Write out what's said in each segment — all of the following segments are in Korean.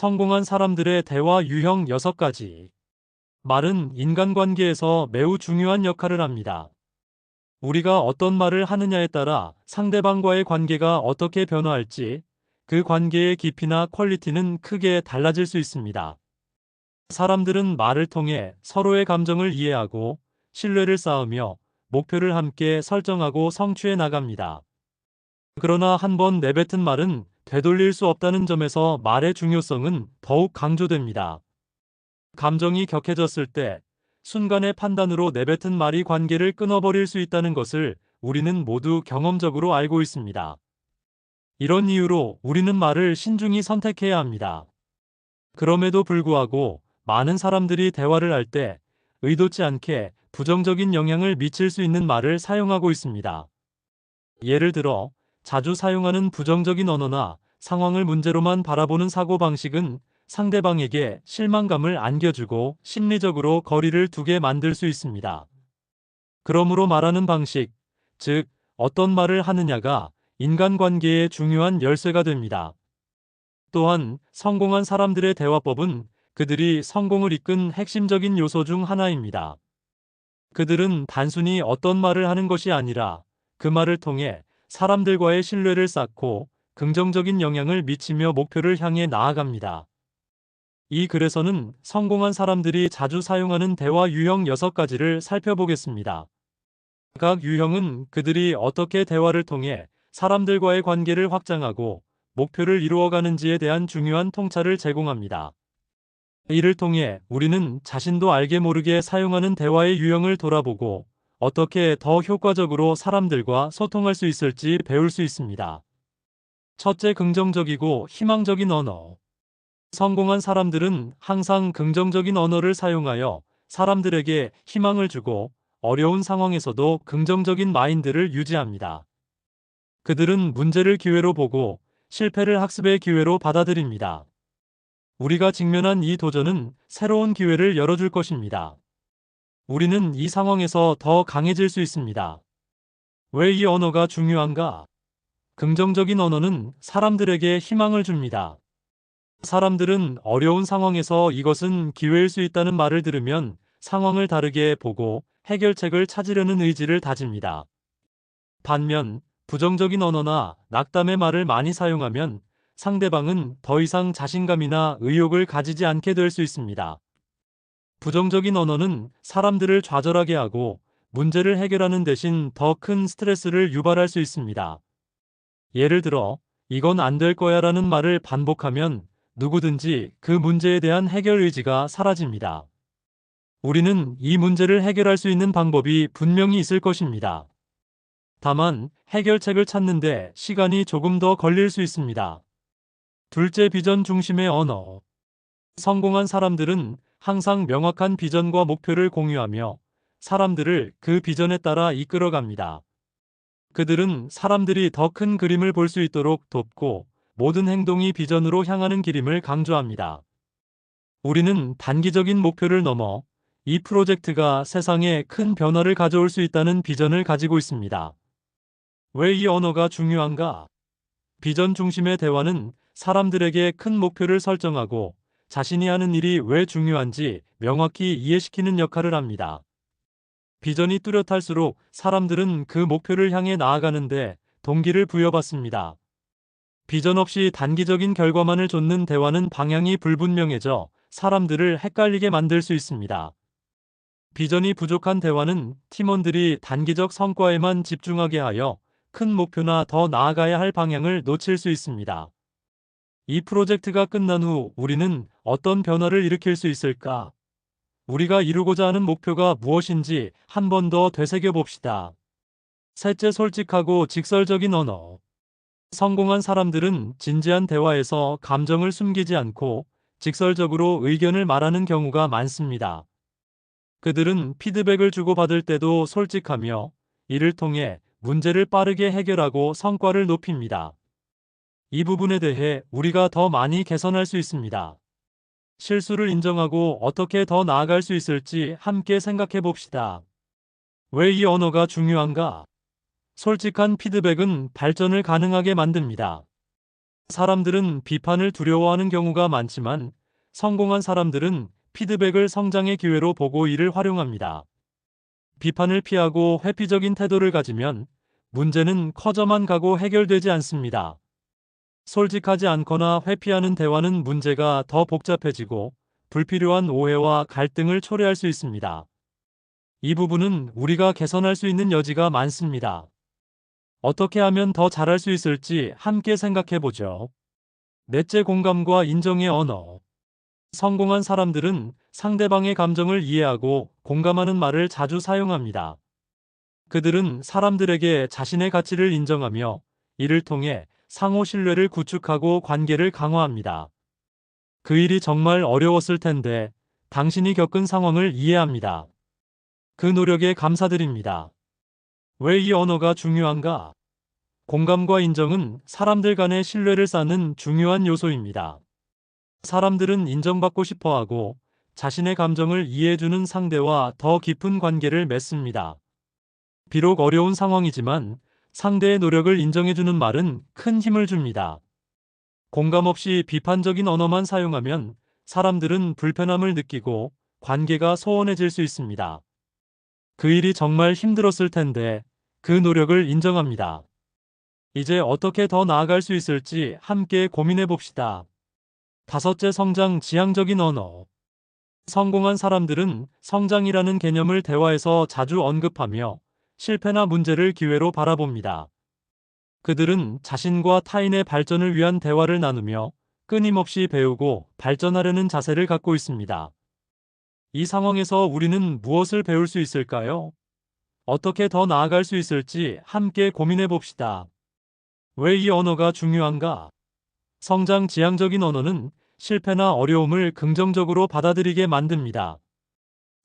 성공한 사람들의 대화 유형 6가지. 말은 인간관계에서 매우 중요한 역할을 합니다. 우리가 어떤 말을 하느냐에 따라 상대방과의 관계가 어떻게 변화할지, 그 관계의 깊이나 퀄리티는 크게 달라질 수 있습니다. 사람들은 말을 통해 서로의 감정을 이해하고 신뢰를 쌓으며 목표를 함께 설정하고 성취해 나갑니다. 그러나 한번 내뱉은 말은 되돌릴 수 없다는 점에서 말의 중요성은 더욱 강조됩니다. 감정이 격해졌을 때 순간의 판단으로 내뱉은 말이 관계를 끊어버릴 수 있다는 것을 우리는 모두 경험적으로 알고 있습니다. 이런 이유로 우리는 말을 신중히 선택해야 합니다. 그럼에도 불구하고 많은 사람들이 대화를 할 때 의도치 않게 부정적인 영향을 미칠 수 있는 말을 사용하고 있습니다. 예를 들어, 자주 사용하는 부정적인 언어나 상황을 문제로만 바라보는 사고방식은 상대방에게 실망감을 안겨주고 심리적으로 거리를 두게 만들 수 있습니다. 그러므로 말하는 방식, 즉, 어떤 말을 하느냐가 인간관계의 중요한 열쇠가 됩니다. 또한 성공한 사람들의 대화법은 그들이 성공을 이끈 핵심적인 요소 중 하나입니다. 그들은 단순히 어떤 말을 하는 것이 아니라 그 말을 통해 사람들과의 신뢰를 쌓고 긍정적인 영향을 미치며 목표를 향해 나아갑니다. 이 글에서는 성공한 사람들이 자주 사용하는 대화 유형 6가지를 살펴보겠습니다. 각 유형은 그들이 어떻게 대화를 통해 사람들과의 관계를 확장하고 목표를 이루어가는지에 대한 중요한 통찰을 제공합니다. 이를 통해 우리는 자신도 알게 모르게 사용하는 대화의 유형을 돌아보고 어떻게 더 효과적으로 사람들과 소통할 수 있을지 배울 수 있습니다. 첫째, 긍정적이고 희망적인 언어. 성공한 사람들은 항상 긍정적인 언어를 사용하여 사람들에게 희망을 주고 어려운 상황에서도 긍정적인 마인드를 유지합니다. 그들은 문제를 기회로 보고 실패를 학습의 기회로 받아들입니다. 우리가 직면한 이 도전은 새로운 기회를 열어줄 것입니다. 우리는 이 상황에서 더 강해질 수 있습니다. 왜 이 언어가 중요한가? 긍정적인 언어는 사람들에게 희망을 줍니다. 사람들은 어려운 상황에서 이것은 기회일 수 있다는 말을 들으면 상황을 다르게 보고 해결책을 찾으려는 의지를 다집니다. 반면 부정적인 언어나 낙담의 말을 많이 사용하면 상대방은 더 이상 자신감이나 의욕을 가지지 않게 될 수 있습니다. 부정적인 언어는 사람들을 좌절하게 하고 문제를 해결하는 대신 더 큰 스트레스를 유발할 수 있습니다. 예를 들어, 이건 안 될 거야 라는 말을 반복하면 누구든지 그 문제에 대한 해결 의지가 사라집니다. 우리는 이 문제를 해결할 수 있는 방법이 분명히 있을 것입니다. 다만 해결책을 찾는데 시간이 조금 더 걸릴 수 있습니다. 둘째, 비전 중심의 언어. 성공한 사람들은 항상 명확한 비전과 목표를 공유하며 사람들을 그 비전에 따라 이끌어갑니다. 그들은 사람들이 더 큰 그림을 볼 수 있도록 돕고 모든 행동이 비전으로 향하는 길임을 강조합니다. 우리는 단기적인 목표를 넘어 이 프로젝트가 세상에 큰 변화를 가져올 수 있다는 비전을 가지고 있습니다. 왜 이 언어가 중요한가? 비전 중심의 대화는 사람들에게 큰 목표를 설정하고 자신이 하는 일이 왜 중요한지 명확히 이해시키는 역할을 합니다. 비전이 뚜렷할수록 사람들은 그 목표를 향해 나아가는데 동기를 부여받습니다. 비전 없이 단기적인 결과만을 좇는 대화는 방향이 불분명해져 사람들을 헷갈리게 만들 수 있습니다. 비전이 부족한 대화는 팀원들이 단기적 성과에만 집중하게 하여 큰 목표나 더 나아가야 할 방향을 놓칠 수 있습니다. 이 프로젝트가 끝난 후 우리는 어떤 변화를 일으킬 수 있을까? 우리가 이루고자 하는 목표가 무엇인지 한 번 더 되새겨 봅시다. 셋째, 솔직하고 직설적인 언어. 성공한 사람들은 진지한 대화에서 감정을 숨기지 않고 직설적으로 의견을 말하는 경우가 많습니다. 그들은 피드백을 주고받을 때도 솔직하며 이를 통해 문제를 빠르게 해결하고 성과를 높입니다. 이 부분에 대해 우리가 더 많이 개선할 수 있습니다. 실수를 인정하고 어떻게 더 나아갈 수 있을지 함께 생각해 봅시다. 왜 이 언어가 중요한가? 솔직한 피드백은 발전을 가능하게 만듭니다. 사람들은 비판을 두려워하는 경우가 많지만 성공한 사람들은 피드백을 성장의 기회로 보고 이를 활용합니다. 비판을 피하고 회피적인 태도를 가지면 문제는 커져만 가고 해결되지 않습니다. 솔직하지 않거나 회피하는 대화는 문제가 더 복잡해지고 불필요한 오해와 갈등을 초래할 수 있습니다. 이 부분은 우리가 개선할 수 있는 여지가 많습니다. 어떻게 하면 더 잘할 수 있을지 함께 생각해 보죠. 넷째, 공감과 인정의 언어. 성공한 사람들은 상대방의 감정을 이해하고 공감하는 말을 자주 사용합니다. 그들은 사람들에게 자신의 가치를 인정하며 이를 통해 상호 신뢰를 구축하고 관계를 강화합니다. 그 일이 정말 어려웠을 텐데 당신이 겪은 상황을 이해합니다. 그 노력에 감사드립니다. 왜 이 언어가 중요한가? 공감과 인정은 사람들 간의 신뢰를 쌓는 중요한 요소입니다. 사람들은 인정받고 싶어 하고 자신의 감정을 이해해주는 상대와 더 깊은 관계를 맺습니다. 비록 어려운 상황이지만 상대의 노력을 인정해주는 말은 큰 힘을 줍니다. 공감 없이 비판적인 언어만 사용하면 사람들은 불편함을 느끼고 관계가 소원해질 수 있습니다. 그 일이 정말 힘들었을 텐데 그 노력을 인정합니다. 이제 어떻게 더 나아갈 수 있을지 함께 고민해 봅시다. 다섯째, 성장 지향적인 언어. 성공한 사람들은 성장이라는 개념을 대화에서 자주 언급하며 실패나 문제를 기회로 바라봅니다. 그들은 자신과 타인의 발전을 위한 대화를 나누며 끊임없이 배우고 발전하려는 자세를 갖고 있습니다. 이 상황에서 우리는 무엇을 배울 수 있을까요? 어떻게 더 나아갈 수 있을지 함께 고민해 봅시다. 왜 이 언어가 중요한가? 성장 지향적인 언어는 실패나 어려움을 긍정적으로 받아들이게 만듭니다.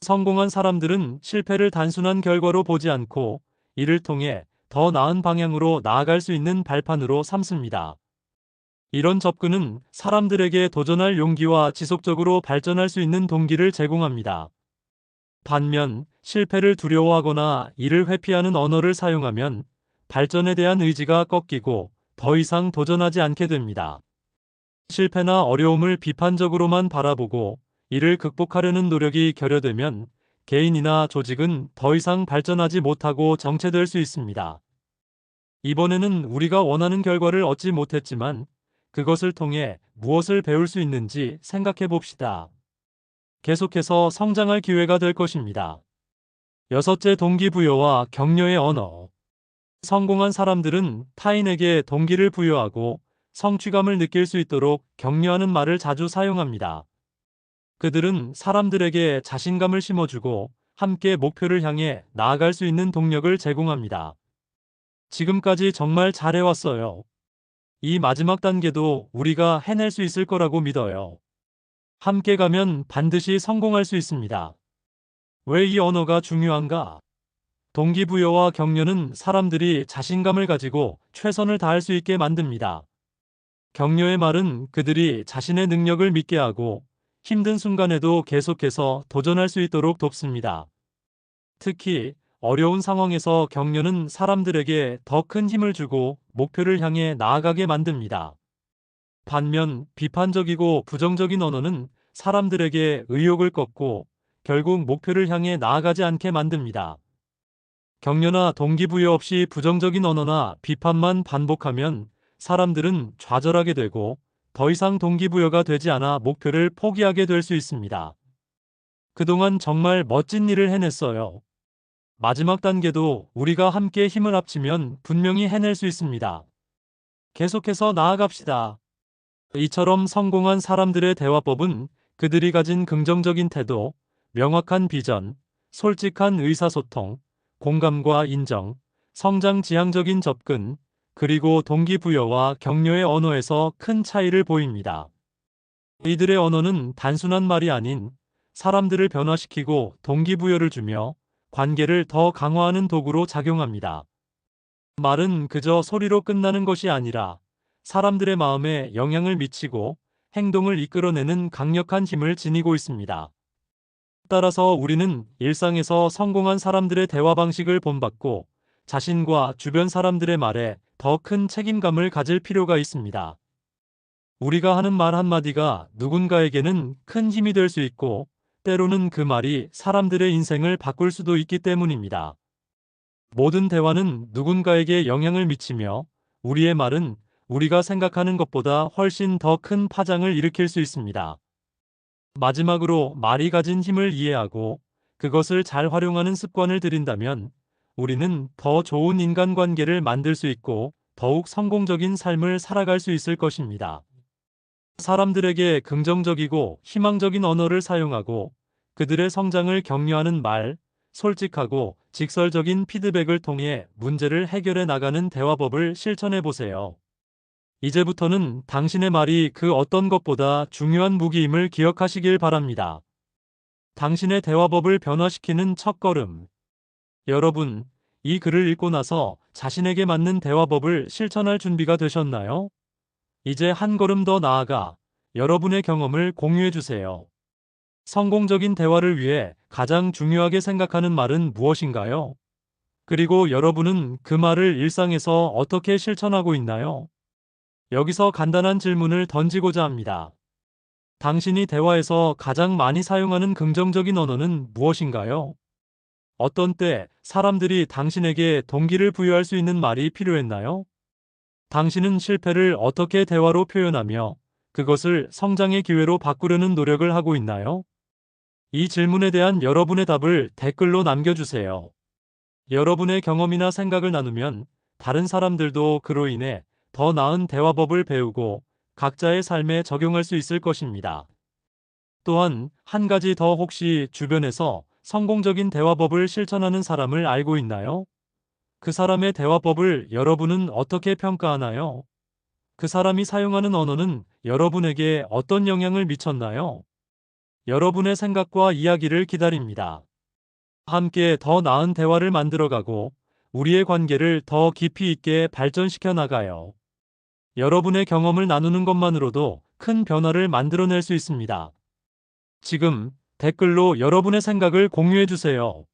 성공한 사람들은 실패를 단순한 결과로 보지 않고 이를 통해 더 나은 방향으로 나아갈 수 있는 발판으로 삼습니다. 이런 접근은 사람들에게 도전할 용기와 지속적으로 발전할 수 있는 동기를 제공합니다. 반면 실패를 두려워하거나 이를 회피하는 언어를 사용하면 발전에 대한 의지가 꺾이고 더 이상 도전하지 않게 됩니다. 실패나 어려움을 비판적으로만 바라보고 이를 극복하려는 노력이 결여되면 개인이나 조직은 더 이상 발전하지 못하고 정체될 수 있습니다. 이번에는 우리가 원하는 결과를 얻지 못했지만 그것을 통해 무엇을 배울 수 있는지 생각해 봅시다. 계속해서 성장할 기회가 될 것입니다. 여섯째, 동기부여와 격려의 언어. 성공한 사람들은 타인에게 동기를 부여하고 성취감을 느낄 수 있도록 격려하는 말을 자주 사용합니다. 그들은 사람들에게 자신감을 심어주고 함께 목표를 향해 나아갈 수 있는 동력을 제공합니다. 지금까지 정말 잘해왔어요. 이 마지막 단계도 우리가 해낼 수 있을 거라고 믿어요. 함께 가면 반드시 성공할 수 있습니다. 왜 이 언어가 중요한가? 동기부여와 격려는 사람들이 자신감을 가지고 최선을 다할 수 있게 만듭니다. 격려의 말은 그들이 자신의 능력을 믿게 하고 힘든 순간에도 계속해서 도전할 수 있도록 돕습니다. 특히 어려운 상황에서 격려는 사람들에게 더 큰 힘을 주고 목표를 향해 나아가게 만듭니다. 반면 비판적이고 부정적인 언어는 사람들에게 의욕을 꺾고 결국 목표를 향해 나아가지 않게 만듭니다. 격려나 동기부여 없이 부정적인 언어나 비판만 반복하면 사람들은 좌절하게 되고 더 이상 동기부여가 되지 않아 목표를 포기하게 될 수 있습니다. 그동안 정말 멋진 일을 해냈어요. 마지막 단계도 우리가 함께 힘을 합치면 분명히 해낼 수 있습니다. 계속해서 나아갑시다. 이처럼 성공한 사람들의 대화법은 그들이 가진 긍정적인 태도, 명확한 비전, 솔직한 의사소통, 공감과 인정, 성장 지향적인 접근, 그리고 동기부여와 격려의 언어에서 큰 차이를 보입니다. 이들의 언어는 단순한 말이 아닌 사람들을 변화시키고 동기부여를 주며 관계를 더 강화하는 도구로 작용합니다. 말은 그저 소리로 끝나는 것이 아니라 사람들의 마음에 영향을 미치고 행동을 이끌어내는 강력한 힘을 지니고 있습니다. 따라서 우리는 일상에서 성공한 사람들의 대화 방식을 본받고 자신과 주변 사람들의 말에 더 큰 책임감을 가질 필요가 있습니다. 우리가 하는 말 한마디가 누군가에게는 큰 힘이 될 수 있고, 때로는 그 말이 사람들의 인생을 바꿀 수도 있기 때문입니다. 모든 대화는 누군가에게 영향을 미치며, 우리의 말은 우리가 생각하는 것보다 훨씬 더 큰 파장을 일으킬 수 있습니다. 마지막으로 말이 가진 힘을 이해하고 그것을 잘 활용하는 습관을 들인다면 우리는 더 좋은 인간관계를 만들 수 있고 더욱 성공적인 삶을 살아갈 수 있을 것입니다. 사람들에게 긍정적이고 희망적인 언어를 사용하고 그들의 성장을 격려하는 말, 솔직하고 직설적인 피드백을 통해 문제를 해결해 나가는 대화법을 실천해 보세요. 이제부터는 당신의 말이 그 어떤 것보다 중요한 무기임을 기억하시길 바랍니다. 당신의 대화법을 변화시키는 첫걸음. 여러분, 이 글을 읽고 나서 자신에게 맞는 대화법을 실천할 준비가 되셨나요? 이제 한 걸음 더 나아가 여러분의 경험을 공유해 주세요. 성공적인 대화를 위해 가장 중요하게 생각하는 말은 무엇인가요? 그리고 여러분은 그 말을 일상에서 어떻게 실천하고 있나요? 여기서 간단한 질문을 던지고자 합니다. 당신이 대화에서 가장 많이 사용하는 긍정적인 언어는 무엇인가요? 어떤 때 사람들이 당신에게 동기를 부여할 수 있는 말이 필요했나요? 당신은 실패를 어떻게 대화로 표현하며 그것을 성장의 기회로 바꾸려는 노력을 하고 있나요? 이 질문에 대한 여러분의 답을 댓글로 남겨주세요. 여러분의 경험이나 생각을 나누면 다른 사람들도 그로 인해 더 나은 대화법을 배우고 각자의 삶에 적용할 수 있을 것입니다. 또한 한 가지 더, 혹시 주변에서 성공적인 대화법을 실천하는 사람을 알고 있나요? 그 사람의 대화법을 여러분은 어떻게 평가하나요? 그 사람이 사용하는 언어는 여러분에게 어떤 영향을 미쳤나요? 여러분의 생각과 이야기를 기다립니다. 함께 더 나은 대화를 만들어가고 우리의 관계를 더 깊이 있게 발전시켜 나가요. 여러분의 경험을 나누는 것만으로도 큰 변화를 만들어낼 수 있습니다. 지금 댓글로 여러분의 생각을 공유해 주세요.